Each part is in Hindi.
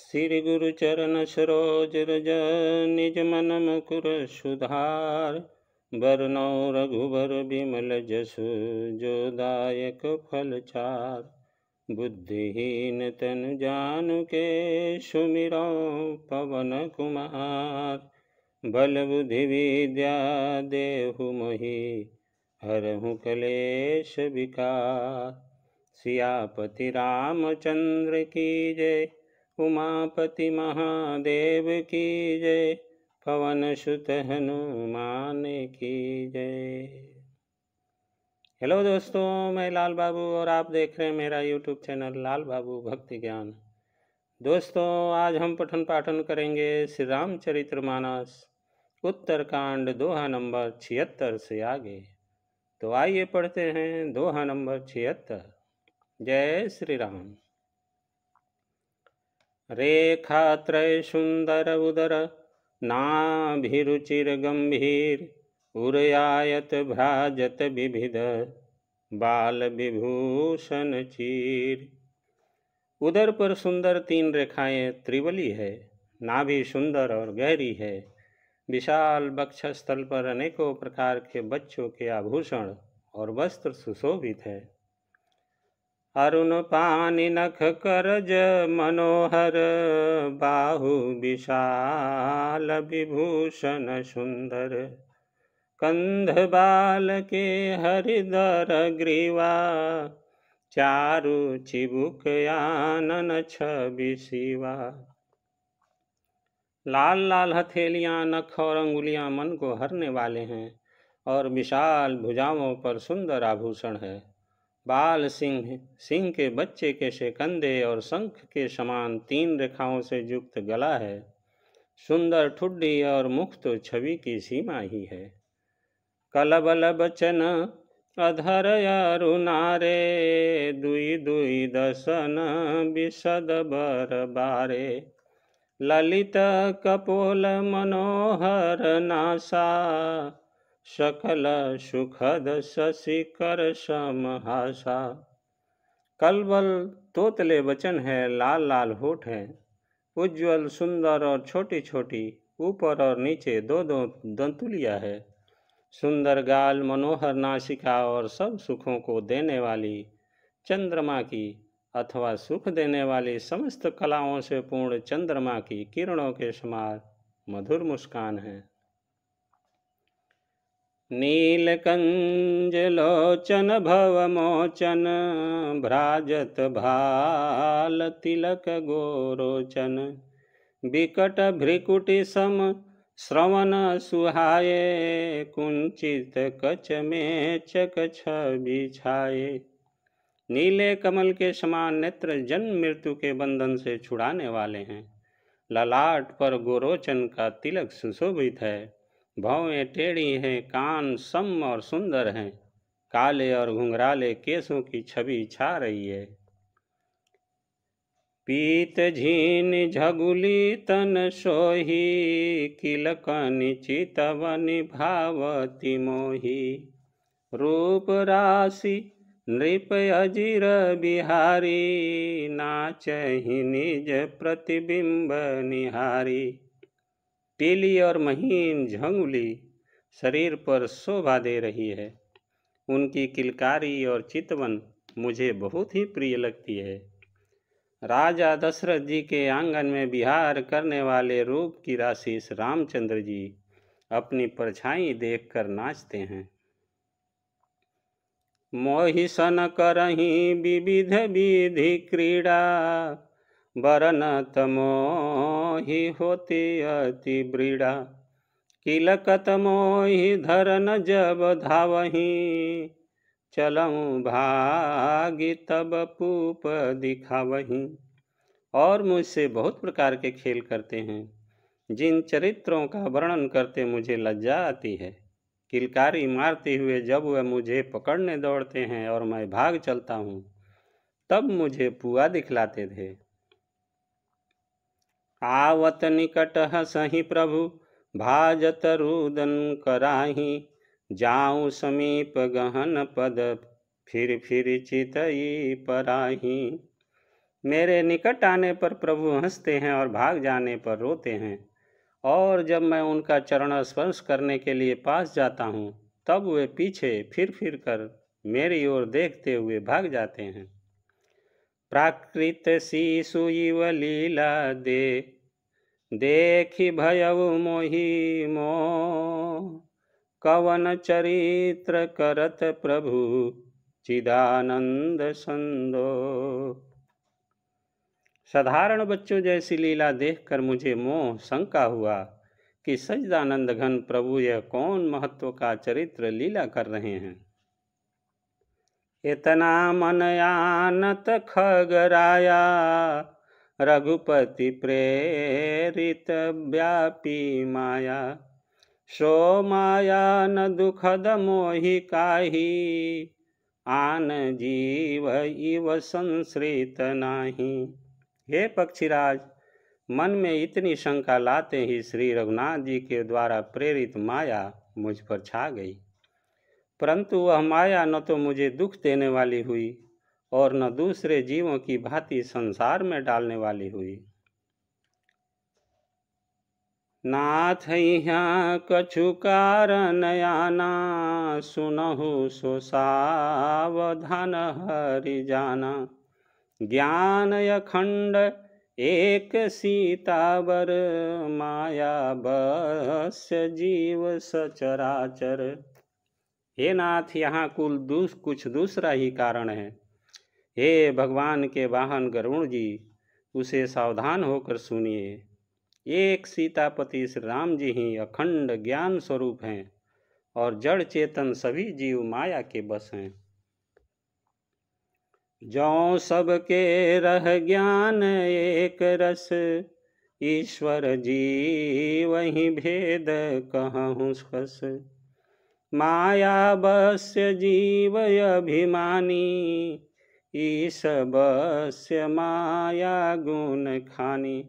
श्री गुरु चरण सरोज रज निज मन मुकुर सुधार। बरनौ रघुबर बिमल जसु जो दायक फल चार। बुद्धिहीन तनु जानुके सुमिरौ पवन कुमार। बल बुद्धि विद्या देहु मोहि हरहु कलेश विकार। सियापति रामचंद्र की जय, उमापति महादेव की जय, पवन सुत हनुमान की जय। हेलो दोस्तों, मैं लाल बाबू और आप देख रहे हैं मेरा यूट्यूब चैनल लाल बाबू भक्ति ज्ञान। दोस्तों, आज हम पठन पाठन करेंगे श्री रामचरितमानस उत्तरकांड दोहा नंबर 76 से आगे। तो आइए पढ़ते हैं दोहा नंबर 76। जय श्री राम। रेखात्रय सुंदर उदर नाभिरुचिर गंभीर। उरयायत भ्राजत विविध बाल विभूषण चीर। उदर पर सुंदर 3 रेखाएं त्रिवली है। नाभि सुंदर और गहरी है। विशाल वक्षस्थल पर अनेकों प्रकार के बच्चों के आभूषण और वस्त्र सुशोभित है। अरुण पानि नख करज मनोहर, बाहु विशाल विभूषण सुंदर। कंध बाल के हरिदर ग्रीवा, चारु चिबुक आनन छवि शिवा। लाल लाल हथेलियां, नख और अंगुलियां मन को हरने वाले हैं और विशाल भुजाओं पर सुंदर आभूषण है। बाल सिंह के बच्चे के से कंधे और शंख के समान 3 रेखाओं से युक्त गला है। सुंदर ठुड्डी और मुख तो छवि की सीमा ही है। कलबल बचन अधर अरुनारे, दुई दुई दसन विशद बर बारे। ललित कपोल मनोहर नासा, सकल सुखद शशिकर समहासा। कलबल तोतले वचन है, लाल लाल होठ है। उज्ज्वल सुंदर और छोटी छोटी ऊपर और नीचे 2-2 दंतुलिया है। सुंदर गाल, मनोहर नासिका और सब सुखों को देने वाली चंद्रमा की अथवा सुख देने वाली समस्त कलाओं से पूर्ण चंद्रमा की किरणों के समान मधुर मुस्कान है। नीलकंज लोचन भवमोचन, भ्राजत भाल तिलक गोरोचन। विकट भ्रिकुटि सम श्रवण सुहाये, कुंचित कच में चक छवि छाये। नीले कमल के समान नेत्र जन्म मृत्यु के बंधन से छुड़ाने वाले हैं। ललाट पर गोरोचन का तिलक सुशोभित है। भौएं टेढ़ी हैं, कान सम और सुंदर हैं। काले और घुंघराले केसों की छवि छा रही है। पीत झीन झगुली तन सोही, किलकनि चितवनि भावति मोही। रूप राशि नृप अजिर बिहारी, नाचहि निज प्रतिबिंब निहारी। पीली और महीन झंगुली शरीर पर शोभा दे रही है। उनकी किलकारी और चितवन मुझे बहुत ही प्रिय लगती है। राजा दशरथ जी के आंगन में विहार करने वाले रूप की राशि रामचंद्र जी अपनी परछाई देखकर नाचते हैं। मोहि सन करहि विविध विधि क्रीड़ा, बरनत मोहि होति अति ब्रीड़ा। किलकत मोहि धरन जब धावहि, चलऊँ भागी तब पूप दिखावहि। और मुझसे बहुत प्रकार के खेल करते हैं, जिन चरित्रों का वर्णन करते मुझे लज्जा आती है। किलकारी मारते हुए जब वह मुझे पकड़ने दौड़ते हैं और मैं भाग चलता हूँ, तब मुझे पुआ दिखलाते थे। आवत निकट हंसहि प्रभु, भाजत रुदन कराही। जाऊं समीप गहन पद, फिर चितई पराही। मेरे निकट आने पर प्रभु हंसते हैं और भाग जाने पर रोते हैं, और जब मैं उनका चरण स्पर्श करने के लिए पास जाता हूँ तब वे पीछे फिर कर मेरी ओर देखते हुए भाग जाते हैं। प्राकृत शिशु इव लीला देखी भयउ मोहि मोह, कवन चरित्र करत प्रभु चिदानंद संदो। साधारण बच्चों जैसी लीला देखकर मुझे मोह शंका हुआ कि सच्चिदानंद घन प्रभु यह कौन महत्व का चरित्र लीला कर रहे हैं। इतना मन आनत खगराया, रघुपति प्रेरित व्यापी माया, सो माया न दुखद मोहि काहि, आन जीव इव संश्रित नाही। हे पक्षीराज, मन में इतनी शंका लाते ही श्री रघुनाथ जी के द्वारा प्रेरित माया मुझ पर छा गई, परंतु वह माया न तो मुझे दुख देने वाली हुई और न दूसरे जीवों की भांति संसार में डालने वाली हुई। नाथ यहाँ कछु कारण आना, सुनहु सो सावधान हरि जाना, ज्ञान अखंड एक सीतावर, माया बस्य जीव सचराचर। हे नाथ, यहाँ कुछ दूसरा ही कारण है। हे भगवान के वाहन गरुड़ जी, उसे सावधान होकर सुनिए। एक सीतापति श्री राम जी ही अखंड ज्ञान स्वरूप हैं और जड़ चेतन सभी जीव माया के बस हैं। जौ सबके रह ज्ञान एक रस, ईश्वर जी वही भेद कहूँ कस, माया बस्य जीव अभिमानी, ईश बस्य माया गुण खानी।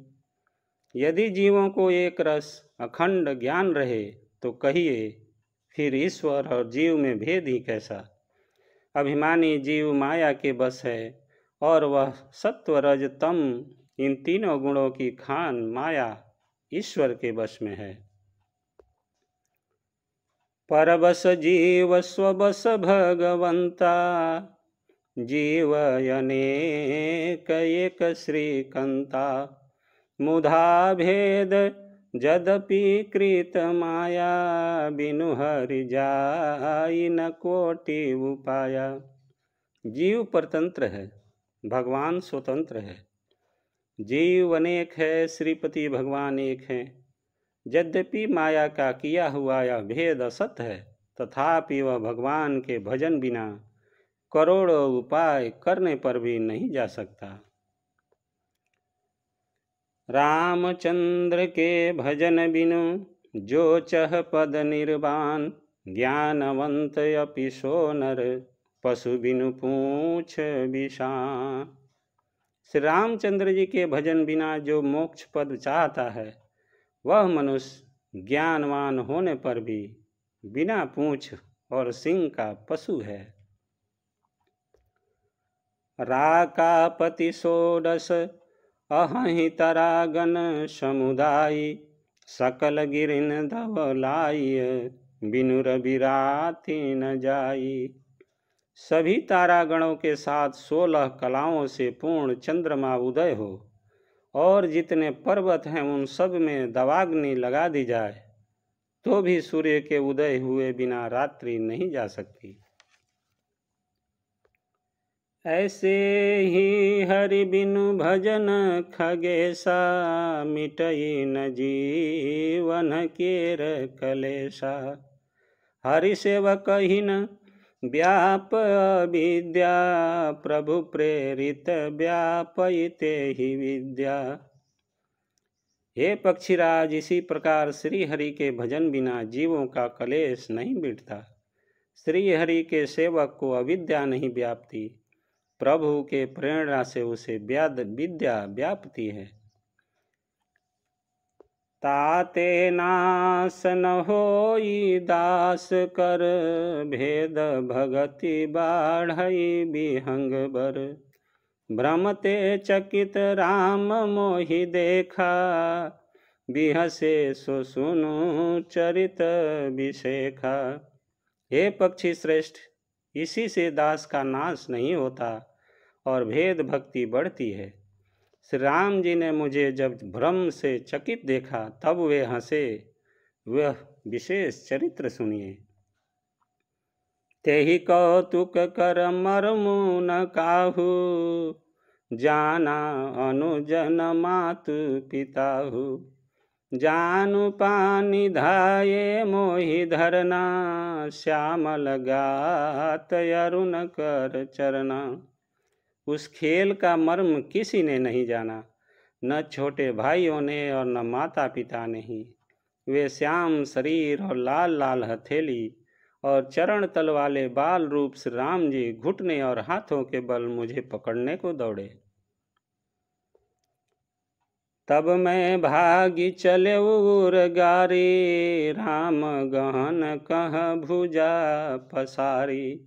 यदि जीवों को एक रस अखंड ज्ञान रहे तो कहिए फिर ईश्वर और जीव में भेद ही कैसा। अभिमानी जीव माया के बस है और वह सत्व रज तम इन तीनों गुणों की खान माया ईश्वर के बस में है। परबस जीव स्वबस भगवंता, जीव अनेक एक श्रीकंता, मुधा भेद जदपि कृत माया, बिनु हरि जाई न कोटि उपाया। जीव परतंत्र है, भगवान स्वतंत्र है। जीव अनेक है, श्रीपति भगवान एक है। यद्यपि माया का किया हुआ यह भेद असत है, तथापि वह भगवान के भजन बिना करोड़ों उपाय करने पर भी नहीं जा सकता। रामचंद्र के भजन बिनु जो चह पद निर्वाण, ज्ञानवंत अपि सो नर, पशु बिनु पूछ विषाण। श्री रामचंद्र जी के भजन बिना जो मोक्ष पद चाहता है, वह मनुष्य ज्ञानवान होने पर भी बिना पूंछ और सिंह का पशु है। राकापति षोडश अहहि तरागन समुदाय, सकल गिरिन धवलाई, बिनु रविराति न जाई। सभी तारागणों के साथ 16 कलाओं से पूर्ण चंद्रमा उदय हो और जितने पर्वत हैं उन सब में दवाग्नि लगा दी जाए तो भी सूर्य के उदय हुए बिना रात्रि नहीं जा सकती। ऐसे ही हरि बिनु भजन खगेशा, मिटई न जीवन केर कलेशा। हरि सेवक ही न व्याप विद्या, प्रभु प्रेरित व्यापयते ही विद्या। हे पक्षीराज, इसी प्रकार श्री हरि के भजन बिना जीवों का कलेश नहीं मिटता। श्री हरि के सेवक को अविद्या नहीं व्यापती, प्रभु के प्रेरणा से उसे विद्या व्यापती है। ताते नास न होई दास कर, भेद भगति बाढ़ई बिहंग बर। भ्रमते चकित राम मोहि देखा, बिहसे सो सुनु चरित विशेखा। हे पक्षी श्रेष्ठ, इसी से दास का नाश नहीं होता और भेद भक्ति बढ़ती है। श्री राम जी ने मुझे जब भ्रम से चकित देखा तब वे हंसे। वह विशेष चरित्र सुनिए। तेहि कौतुक कर मरमु न काहू, जाना अनुजन मातु पिताहु। जानु पानी धाये मोहि धरना, श्यामल गात अरुण कर चरना। उस खेल का मर्म किसी ने नहीं जाना, न छोटे भाइयों ने और न माता पिता ने ही। वे श्याम शरीर और लाल लाल हथेली और चरण तल वाले बाल रूप श्री राम जी घुटने और हाथों के बल मुझे पकड़ने को दौड़े। तब मैं भागी चले उर गारी, राम गहन कह भुजा पसारी।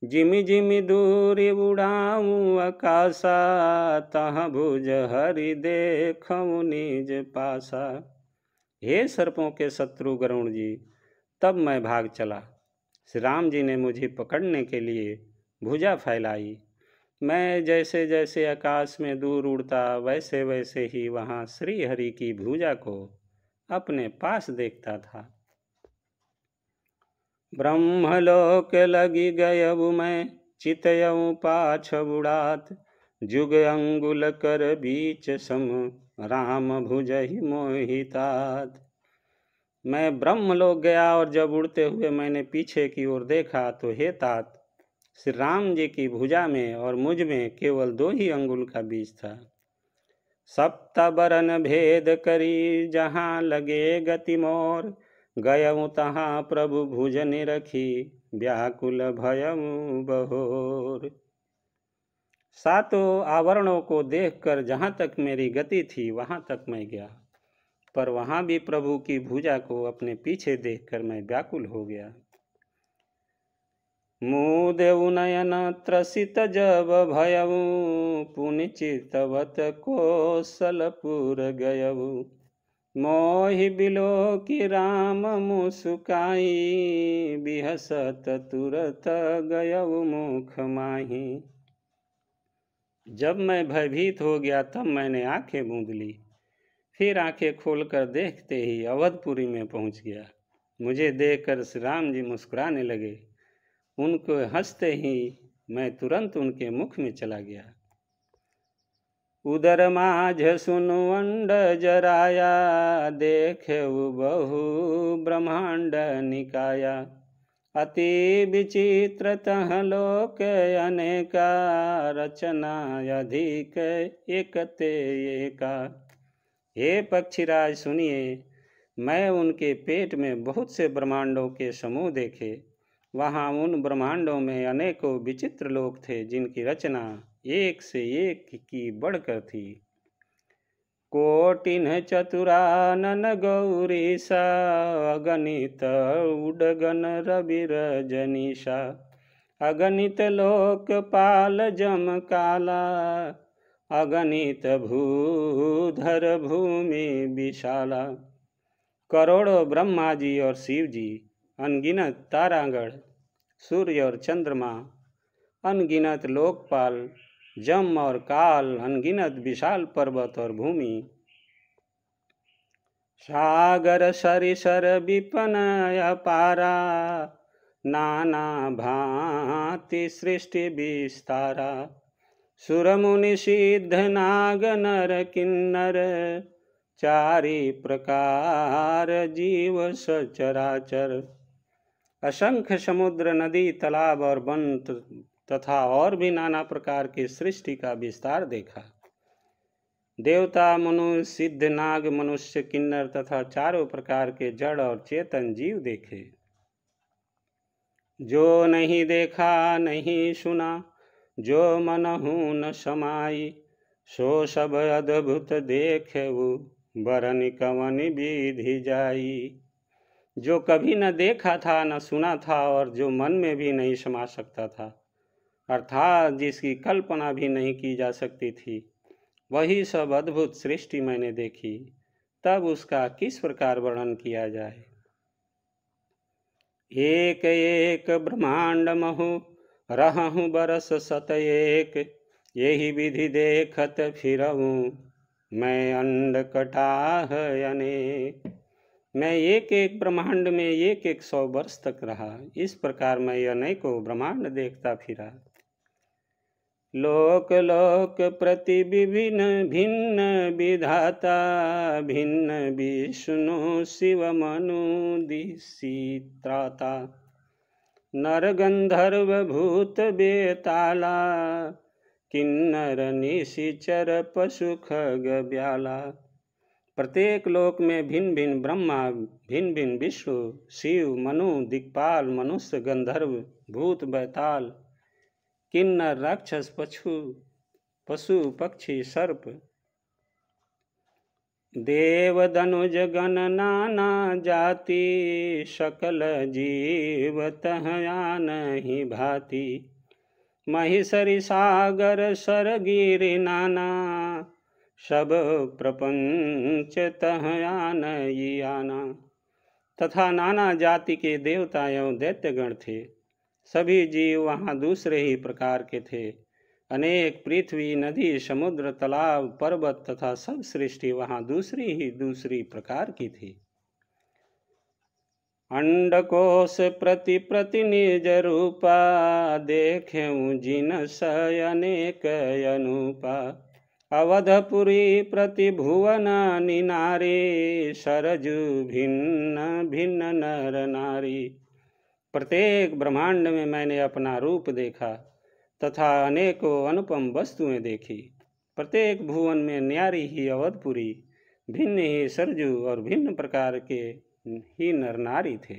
जिमि जिमि दूरी उड़ाऊं आकाशा, तह भुज हरि देखऊं निज पासा। हे सर्पों के शत्रु गरुण जी, तब मैं भाग चला। श्री राम जी ने मुझे पकड़ने के लिए भुजा फैलाई। मैं जैसे जैसे आकाश में दूर उड़ता वैसे वैसे ही वहाँ श्री हरि की भुजा को अपने पास देखता था। ब्रह्मलोक लगी गयऊ मैं, चितयऊ पाछ उड़ात। जुग अंगुल कर बीच सम, राम भुजहि मोहितात। मैं ब्रह्मलोक गया और जब उड़ते हुए मैंने पीछे की ओर देखा तो हे तात, श्री राम जी की भुजा में और मुझ में केवल 2 ही अंगुल का बीच था। सप्ता बरन भेद करी जहाँ लगे गति मोर, गयऊँ तहाँ प्रभु भुज निरखी, व्याकुल भयऊँ बहोर। 7 आवरणों को देखकर जहाँ तक मेरी गति थी वहाँ तक मैं गया, पर वहाँ भी प्रभु की भुजा को अपने पीछे देखकर मैं व्याकुल हो गया। मुदेउ नयन त्रसित जब भयऊ, पुनि चितवत कौशलपुर गयऊ। मोहि बिलो की राम मुसुकाई, बिहसत तुरत गयऊ मुख माही। जब मैं भयभीत हो गया तब मैंने आंखें मूंद ली, फिर आंखें खोलकर देखते ही अवधपुरी में पहुंच गया। मुझे देखकर श्री राम जी मुस्कुराने लगे। उनको हंसते ही मैं तुरंत उनके मुख में चला गया। उदर माझ सुनु अंड जराया, देखे बहु ब्रह्मांड निकाया। अति विचित्र तह लोक अनेका, रचना अधिक एकते एका। हे पक्षीराज सुनिए, मैं उनके पेट में बहुत से ब्रह्मांडों के समूह देखे। वहाँ उन ब्रह्मांडों में अनेकों विचित्र लोक थे जिनकी रचना एक से एक की बढ़कर थी। कोटिन चतुरानन गौरीसा, अगणित उडगन रवि रजनीशा। अगणित लोकपाल जम काला, अगणित भूधर भूमि विशाला। करोड़ों ब्रह्मा जी और शिव जी, अनगिनत तारागण, सूर्य और चंद्रमा, अनगिनत लोकपाल, जम और काल, अनगिनत विशाल पर्वत और भूमि। सागर सरिसर विपन अपारा, नाना भांति सृष्टि विस्तारा। सुर मुनि सिद्ध नाग नर किन्नर, चारि प्रकार जीव सचराचर। असंख्य समुद्र, नदी, तालाब और वन तथा और भी नाना प्रकार की सृष्टि का विस्तार देखा। देवता, मनुष्य, सिद्ध, नाग, मनुष्य, किन्नर तथा चारों प्रकार के जड़ और चेतन जीव देखे। जो नहीं देखा नहीं सुना, जो मनहु न समाई, सो सब अद्भुत देखेऊ, बरन कवन विधि जाई। जो कभी न देखा था न सुना था और जो मन में भी नहीं समा सकता था, अर्थात जिसकी कल्पना भी नहीं की जा सकती थी, वही सब अद्भुत सृष्टि मैंने देखी, तब उसका किस प्रकार वर्णन किया जाए। एक एक ब्रह्मांड महु रहूं बरस सत एक, यही विधि देखत फिरऊं मैं अंड कटाह अनेक। मैं एक एक ब्रह्मांड में एक एक 100 वर्ष तक रहा, इस प्रकार मैं अनेकों ब्रह्मांड देखता फिरा। लोक लोक प्रति विभिन्न भिन्न विधाता, भिन्न विष्णु शिव मनु दिशित्राता। नर गंधर्व भूत बेताला, किन्नर निशिचर पशु खग ब्याला। प्रत्येक लोक में भिन्न भिन्न ब्रह्मा, भिन्न भिन्न विष्णु शिव मनु दिक्पाल, मनुष्य गंधर्व भूत बैताल, किन्नर राक्षस पशु पक्षी सर्प, देव दनुज गण नाना जाति, सकल जीव तहया नहीं भांति। महिषरी सागर सर गिरि नाना, सब प्रपंच तहया नहीं आना। तथा नाना जाति के देवता एवं दैत्यगण थे, सभी जीव वहाँ दूसरे ही प्रकार के थे। अनेक पृथ्वी नदी समुद्र तालाब पर्वत तथा सब सृष्टि वहाँ दूसरी प्रकार की थी। अंडकोश प्रति प्रति निज रूपा, देखें जिनस अनेक अनूपा। अवधपुरी प्रति भुवन निनारी, सरजु भिन्न भिन्न नर नारी। प्रत्येक ब्रह्मांड में मैंने अपना रूप देखा तथा अनेकों अनुपम वस्तुएं देखी। प्रत्येक भुवन में न्यारी ही अवधपुरी, भिन्न ही सरजू और भिन्न प्रकार के ही नर नारी थे।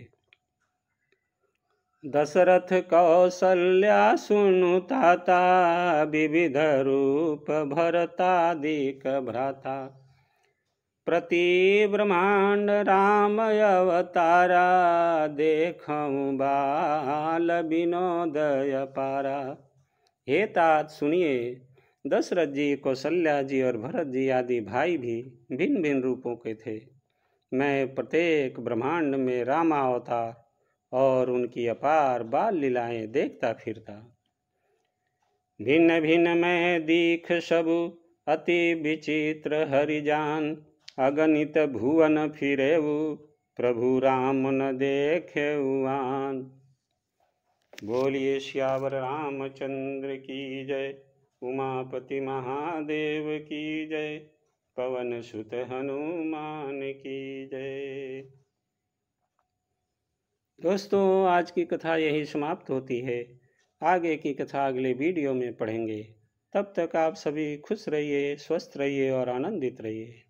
दशरथ कौशल्या सुनु ताता, विविध रूप भरतादिक भ्राता। प्रति ब्रह्मांड राम अवतारा, देखऊं बाल विनोदय पारा। हे तात सुनिए, दशरथ जी, कौशल्या जी और भरत जी आदि भाई भी भिन्न भिन्न रूपों के थे। मैं प्रत्येक ब्रह्मांड में रामावतार और उनकी अपार बाल लीलाएं देखता फिरता। भिन्न भिन्न मैं दीख सबु अति विचित्र हरिजान, अगणित भुवन फिरेऊ प्रभु राम न देखेउआन। बोलिए श्यावर रामचंद्र की जय, उमापति महादेव की जय, पवन सुत हनुमान की जय। दोस्तों, आज की कथा यही समाप्त होती है। आगे की कथा अगले वीडियो में पढ़ेंगे। तब तक आप सभी खुश रहिए, स्वस्थ रहिए और आनंदित रहिए।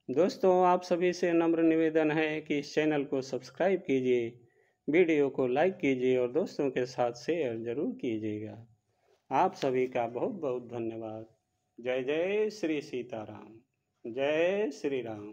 दोस्तों, आप सभी से नम्र निवेदन है कि इस चैनल को सब्सक्राइब कीजिए, वीडियो को लाइक कीजिए और दोस्तों के साथ शेयर जरूर कीजिएगा। आप सभी का बहुत बहुत धन्यवाद। जय जय श्री सीताराम, जय श्री राम।